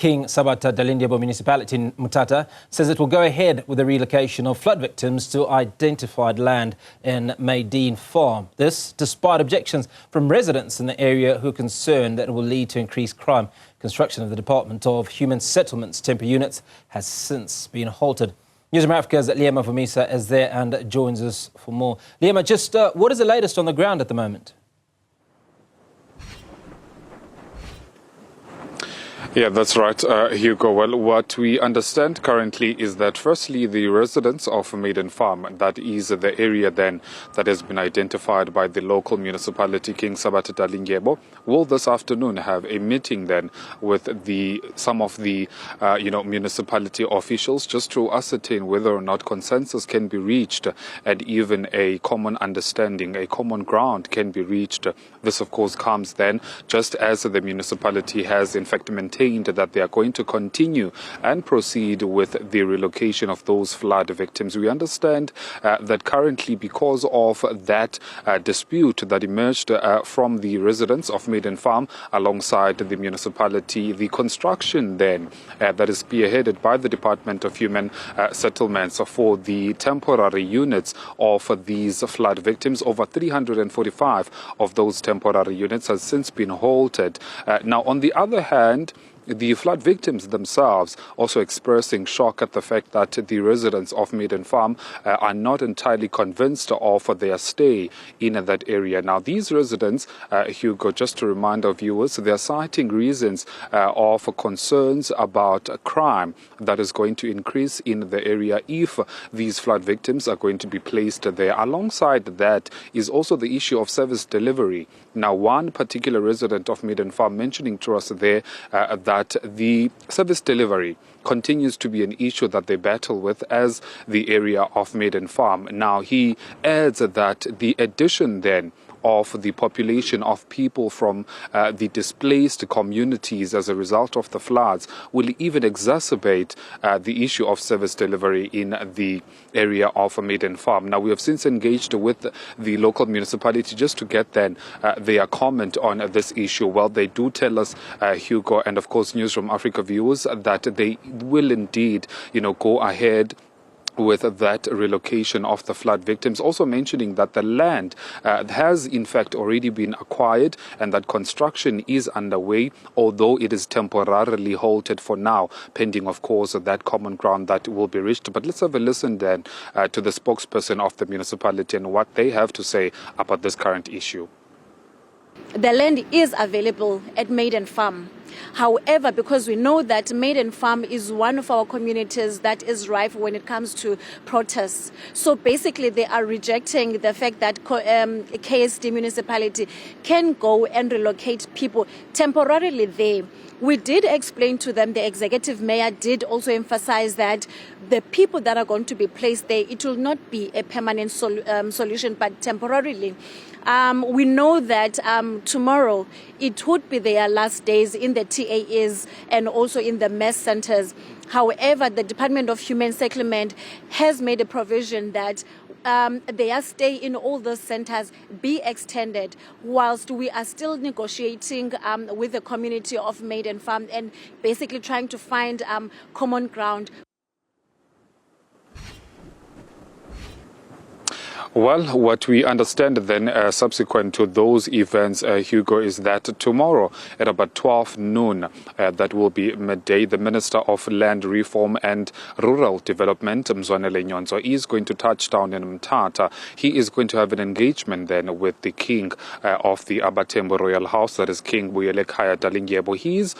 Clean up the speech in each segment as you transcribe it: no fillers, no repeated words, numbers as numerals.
King Sabata Dalindyebo Municipality in Mthatha says it will go ahead with the relocation of flood victims to identified land in Maydene Farm. This despite objections from residents in the area who are concerned that it will lead to increased crime. Construction of the Department of Human Settlements temporary units has since been halted. Newzroom Afrika's Liyema Vumisa is there and joins us for more. Liyema, just what is the latest on the ground at the moment? Yeah, that's right, Hugo. Well, what we understand currently is that firstly, the residents of Maydene Farm, that is the area then that has been identified by the local municipality, King Sabata Dalindyebo, will this afternoon have a meeting then with some of the municipality officials just to ascertain whether or not consensus can be reached and even a common understanding, a common ground can be reached. This, of course, comes then just as the municipality has in fact maintained that they are going to continue and proceed with the relocation of those flood victims. We understand that currently, because of that dispute that emerged from the residents of Maydene Farm alongside the municipality, the construction then that is spearheaded by the Department of Human Settlements for the temporary units of these flood victims, over 345 of those temporary units has since been halted. Now, on the other hand, the flood victims themselves also expressing shock at the fact that the residents of Maydene Farm are not entirely convinced of their stay in that area. Now, these residents, Hugo, just to remind our viewers, they are citing reasons of concerns about crime that is going to increase in the area if these flood victims are going to be placed there. Alongside that is also the issue of service delivery. Now, one particular resident of Maydene Farm mentioning to us there that the service delivery continues to be an issue that they battle with as the area of Maydene Farm. Now, he adds that the addition then of the population of people from the displaced communities as a result of the floods will even exacerbate the issue of service delivery in the area of Maydene Farm. Now, we have since engaged with the local municipality just to get then their comment on this issue. Well, they do tell us, Hugo, and of course Newzroom Afrika viewers, that they will indeed, go ahead with that relocation of the flood victims, also mentioning that the land has in fact already been acquired and that construction is underway, although it is temporarily halted for now, pending of course that common ground that will be reached. But let's have a listen then to the spokesperson of the municipality and what they have to say about this current issue. The land is available at Maydene Farm. However, because we know that Maydene Farm is one of our communities that is rife when it comes to protests. So basically, they are rejecting the fact that KSD municipality can go and relocate people temporarily there. We did explain to them, the executive mayor did also emphasize that the people that are going to be placed there, it will not be a permanent solution, but temporarily. We know that tomorrow it would be their last days in the TAs and also in the mess centers. However, the Department of Human Settlement has made a provision that their stay in all those centers be extended whilst we are still negotiating with the community of Maydene Farm and basically trying to find common ground. Well, what we understand then subsequent to those events, Hugo, is that tomorrow at about 12 noon, that will be midday, the Minister of Land Reform and Rural Development, Mzwanele Nyonzo, is going to touch down in Mthatha. He is going to have an engagement then with the King of the Abatembo Royal House, that is King Sabata Dalindyebo. His,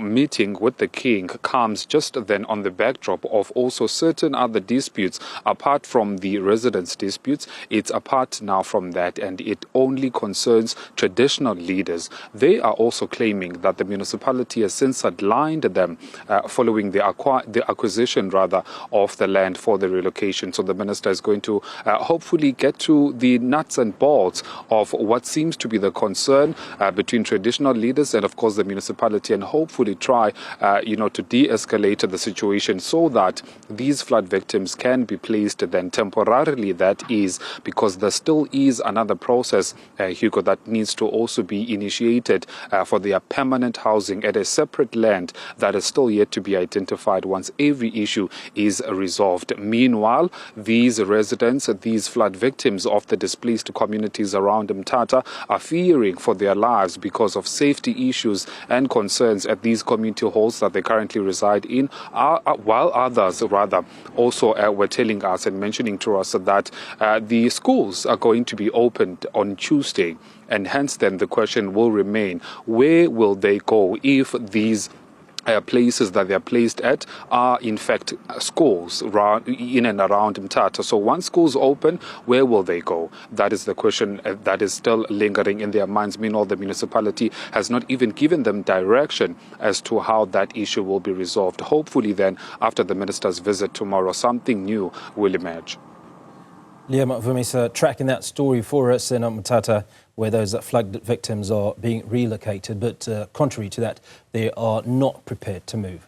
meeting with the King comes just then on the backdrop of also certain other disputes apart from the residents' disputes. It's apart now from that, and it only concerns traditional leaders. They are also claiming that the municipality has since sidelined them following the acquisition of the land for the relocation. So the minister is going to hopefully get to the nuts and bolts of what seems to be the concern between traditional leaders and of course the municipality, and hopefully try to de-escalate the situation so that these flood victims can be placed then temporarily, that is delays because there still is another process, Hugo, that needs to also be initiated for their permanent housing at a separate land that is still yet to be identified once every issue is resolved. Meanwhile, these residents, these flood victims of the displaced communities around Mthatha are fearing for their lives because of safety issues and concerns at these community halls that they currently reside in, while others rather also were telling us and mentioning to us that the schools are going to be opened on Tuesday, and hence then the question will remain, where will they go if these places that they are placed at are in fact schools in and around Mthatha? So once schools open, where will they go? That is the question that is still lingering in their minds. Meanwhile, the municipality has not even given them direction as to how that issue will be resolved. Hopefully then, after the minister's visit tomorrow, something new will emerge. Liyema, Vumisa, tracking that story for us in Mthatha, where those flood victims are being relocated, but contrary to that, they are not prepared to move.